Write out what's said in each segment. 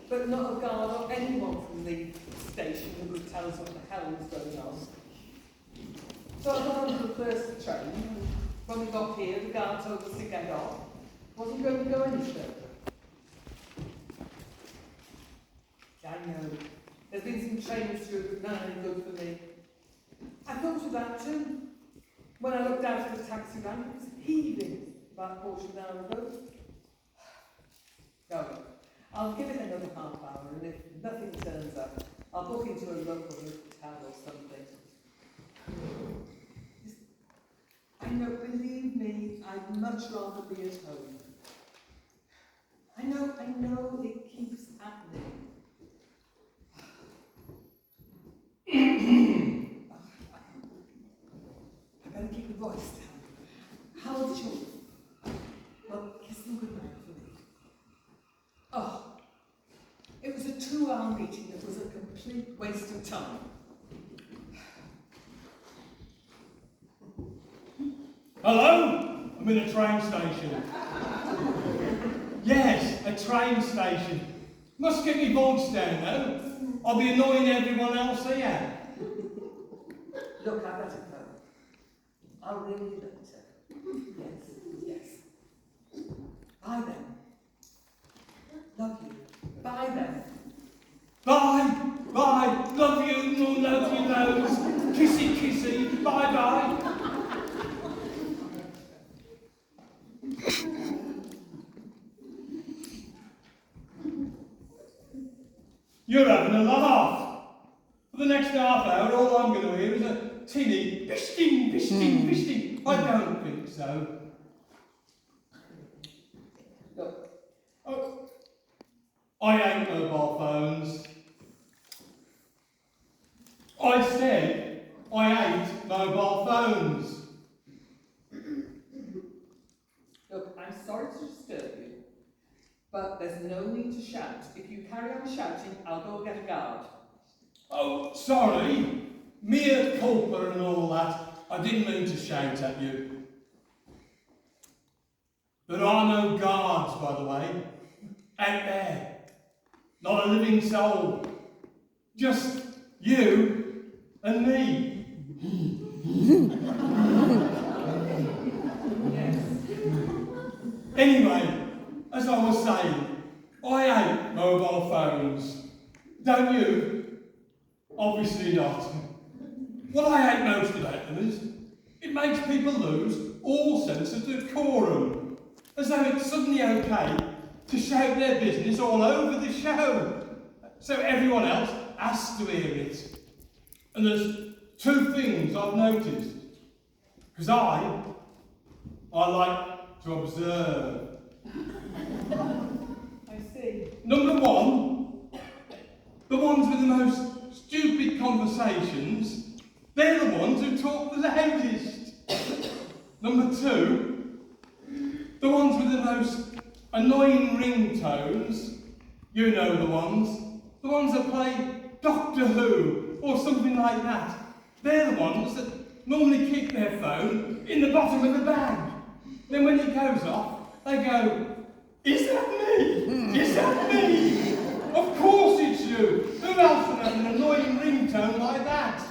But not a guard or anyone from the station who could tell us what the hell was going on. So I got onto the first train, and when we got here, the guard told us to get off. Wasn't going to go any further. I know. There's been some trains through, but none any good for me. I thought of that too. When I looked out at the taxi rank, it was heaving about a quarter of an hour ago. No. I'll give it another half hour, and if nothing turns up, I'll book into a local hotel or something. I know, believe me, I'd much rather be at home. I know it keeps happening. I better keep the voice down. How's your... Well, kiss them goodnight for me. Oh, it was a 2-hour meeting that was a complete waste of time. Hello? I'm in a train station. Yes, a train station. Must get me voice down though. I'll be annoying everyone else here. Look, I better go. I'll ring you later. Yes. Bye then. Love you. Bye then. Bye. Love you, no love you loads. Kissy. Bye. You're having a laugh. For the next half hour, all I'm going to hear is a tinny bisting. I don't think so. Look. Oh. I hate mobile phones. I said I hate mobile phones. Look, I'm sorry to disturb you, but there's no need to shout. If you carry on shouting, I'll go get a guard. Oh, sorry. Mea culpa and all that. I didn't mean to shout at you. There are no guards, by the way, out there. Not a living soul. Just you and me. Yes. Anyway, as I was saying, I hate mobile phones. Don't you? Obviously not. What I hate most about them is it makes people lose all sense of decorum, as though it's suddenly okay to shout their business all over the show, so everyone else has to hear it. And there's 2 things I've noticed, because I like to observe. I see. Number 1, the ones with the most stupid conversations, they're the ones who talk the loudest. Number 2, the ones with the most annoying ringtones, you know the ones that play Doctor Who or something like that. They're the ones that normally keep their phone in the bottom of the bag. Then when it goes off, they go, "Is that me? Is that me? Of course it's you. Who else would have an annoying ringtone like that?"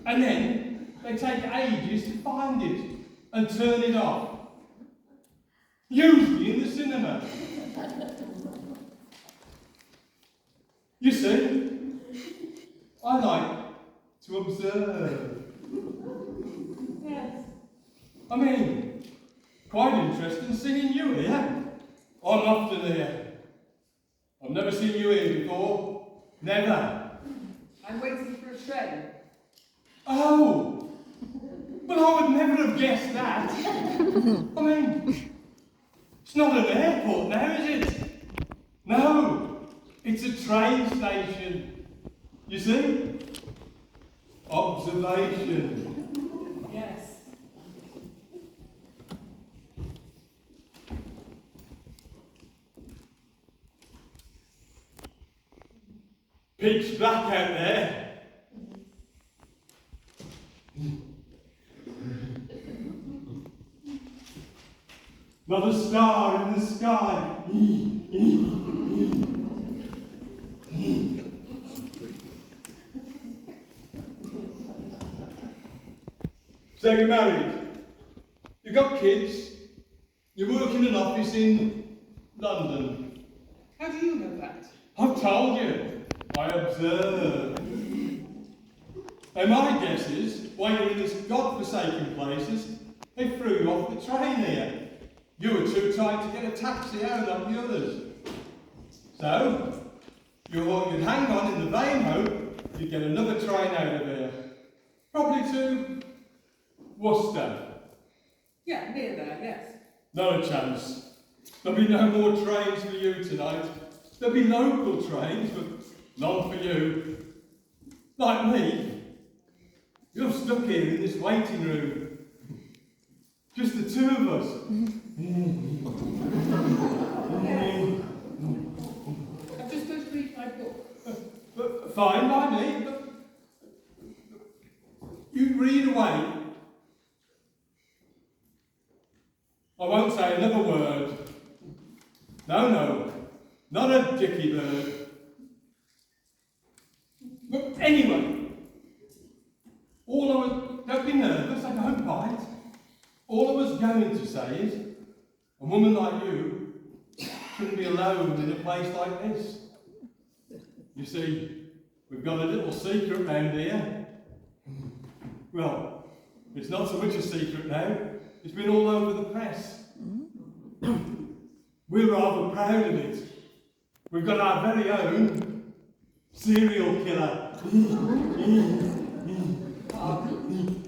And then they take ages to find it and turn it off. Usually in the cinema. You see, I like to observe. Yes. I mean, quite interesting seeing you here. I'm often here. I've never seen you here before. Never. I'm waiting for a train. Oh! But I would never have guessed that. I mean, it's not an airport now, is it? No, it's a train station. You see? observation. Yes. Pitch black out there. Not a star in the sky. So you're married, you've got kids, you work in an office in London. How do you know that? I've told you, I observe. And my guess is, while you're in this godforsaken places, they threw you off the train here. You were too tight to get a taxi home up the others. So, you thought you'd hang on in the vain hope you'd get another train out of here. Probably to Worcester. Yeah, near there, yes. Not a chance. There'll be no more trains for you tonight. There'll be local trains, but none for you. Like me, you're stuck here in this waiting room. Just the two of us. I'm just going to read my book. But fine by me. But you read away. I won't say another word. No, not a dicky bird. But anyway, don't be nervous, I don't bite. All I was going to say is, a woman like you shouldn't be alone in a place like this. You see, we've got a little secret round here. Well, it's not so much a secret now. It's been all over the press. We're rather proud of it. We've got our very own serial killer.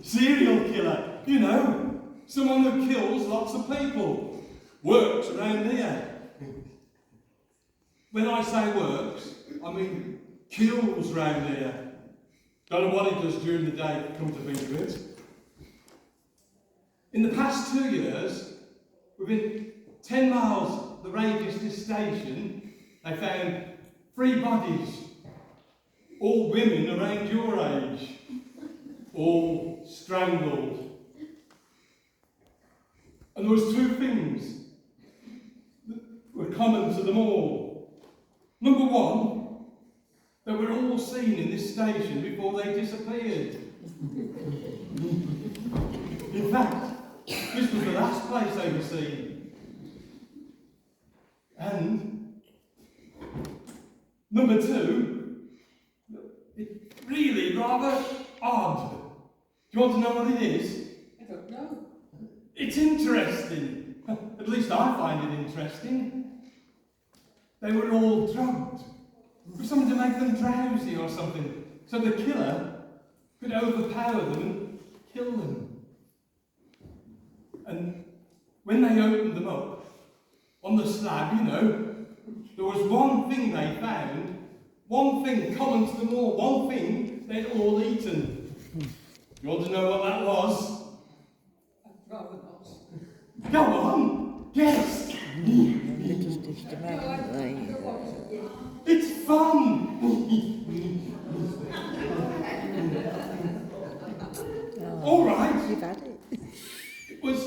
Serial killer, you know. Someone who kills lots of people. Works around here. When I say works, I mean kills round here. Don't know what he does during the day, come to think of it. In the past 2 years, within 10 miles the radius of this station, they found 3 bodies. All women around your age. All strangled. And there was 2 things that were common to them all. Number 1, they were all seen in this station before they disappeared. In fact, this was the last place they were seen. And number 2, it's really rather odd. Do you want to know what it is? I don't know. It's interesting. At least I find it interesting. They were all drugged. For something to make them drowsy or something. So the killer could overpower them and kill them. And when they opened them up, on the slab, you know, there was one thing they found, one thing common to them all, one thing they'd all eaten. You want to know what that was? I'd rather not. Go on, guess. It's fun. All right. You've had it. It was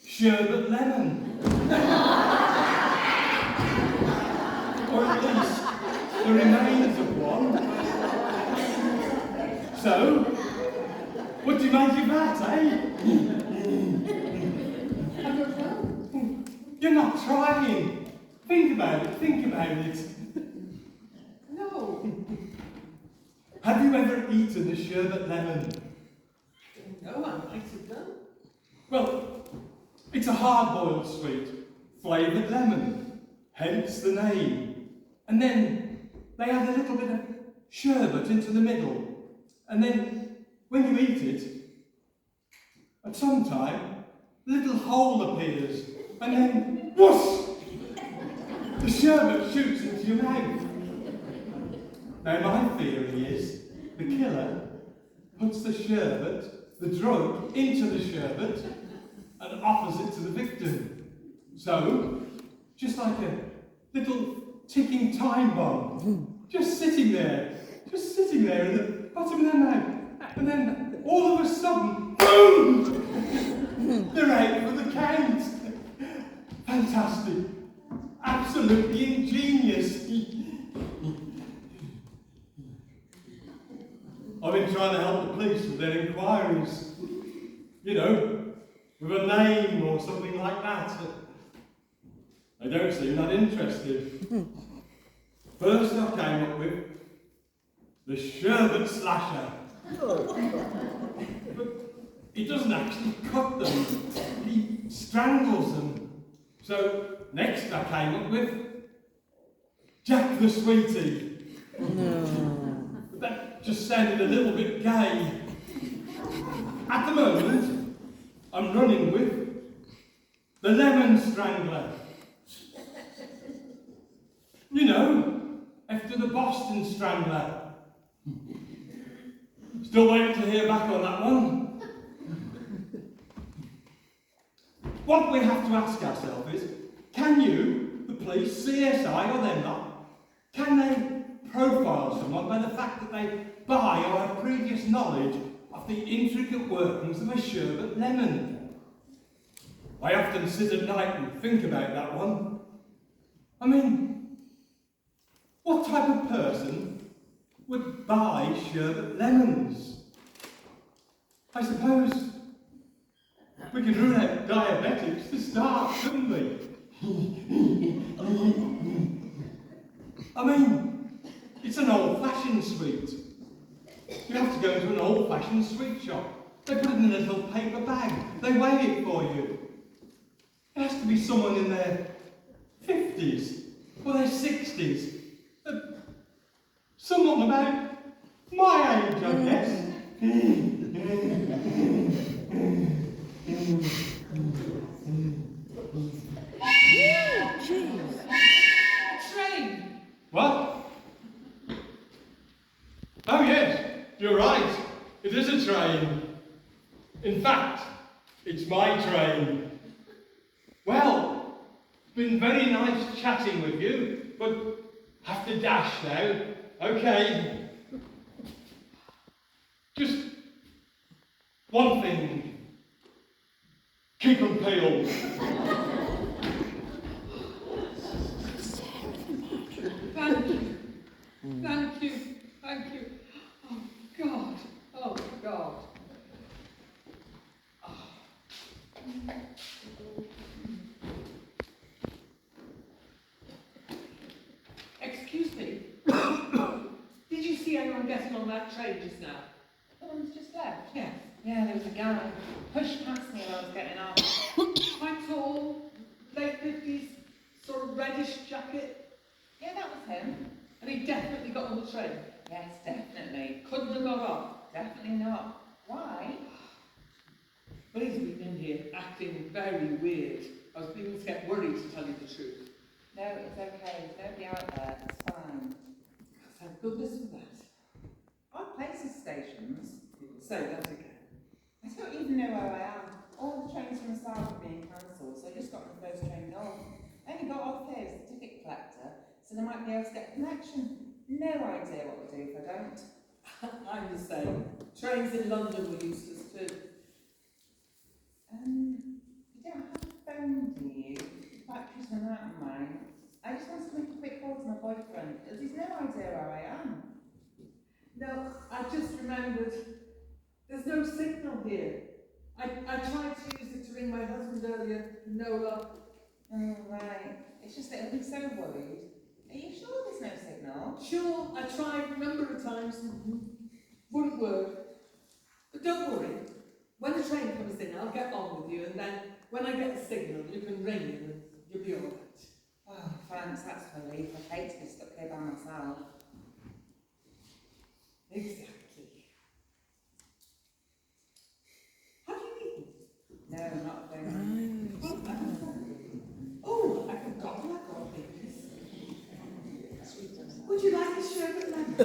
sherbet lemon. Or at least the remains of one. So, what do you make of that, eh? I don't know. You're not trying. Think about it. No. Have you ever eaten a sherbet lemon? No, I might have done. Well, it's a hard-boiled sweet, flavoured lemon, hence the name. And then they add a little bit of sherbet into the middle. And then, when you eat it, at some time, a little hole appears, and then, whoosh! The sherbet shoots into your mouth. Now, my theory is the killer puts the sherbet, the drug, into the sherbet and offers it to the victim. So, just like a little ticking time bomb, just sitting there in the bottom of their mouth. And then, all of a sudden, boom! They're out for the count. Fantastic. Absolutely ingenious. I've been trying to help the police with their inquiries. You know, with a name or something like that. They don't seem that interested. First I came up with the sherbet slasher. But he doesn't actually cut them, he strangles them. So next I came up with Jack the Sweetie. But that just sounded a little bit gay. At the moment, I'm running with the Lemon Strangler. You know, after the Boston Strangler. Still waiting to hear back on that one. What we have to ask ourselves is, can you, the police, CSI or them lot, can they profile someone by the fact that they buy or have previous knowledge of the intricate workings of a sherbet lemon? I often sit at night and think about that one. I mean, what type of person would buy sherbet lemons? I suppose we could rule out diabetics to start, couldn't we? I mean, it's an old-fashioned sweet. You have to go into an old-fashioned sweet shop. They put it in a little paper bag. They weigh it for you. It has to be someone in their 50s or their 60s. Someone about my age, I guess. Train! What? Oh yes, you're right. It is a train. In fact, it's my train. Well, it's been very nice chatting with you, but have to dash now. Okay. Just one thing. Keep them peeled. Thank you. Thank you. Thank you. Oh, God. Oh, God. Oh. Excuse me. Did you see anyone getting on that train just now? Someone's just left. Yes. Yeah, there was a guy pushed past me while I was getting off. Quite tall, late 50s, sort of reddish jacket. Yeah, that was him. And he definitely got on the train. Yes, definitely. Couldn't have got off. Definitely not. Why? But he's been in here acting very weird. I was beginning to get worried, to tell you the truth. No, it's okay. There's nobody out there. It's fine. Thank goodness for that. Odd places stations. People say that again. I don't even know where I am. All the trains from the south are being cancelled, so I just got on the first train north. I only got off here as a ticket collector, so they might be able to get a connection. No idea what we'll do if I don't. I'm the same. Trains in London were useless too. You don't have a phone, do you? The battery's run out of mine. I just want to make a quick call to my boyfriend, because he's no idea where I am. No, I just remembered. There's no signal here. I tried to use it to ring my husband earlier. No luck. Oh, right. It's just that he'll be so worried. Are you sure there's no signal? Sure, I tried a number of times and wouldn't work. But don't worry. When the train comes in, I'll get on with you, and then when I get the signal, you can ring him and you'll be all right. Oh, thanks, that's a relief. I'd hate to be stuck here by myself. Exactly. Have you eaten? No, not a thing. Oh, I forgot I got these. Would you like a sherbet lemon?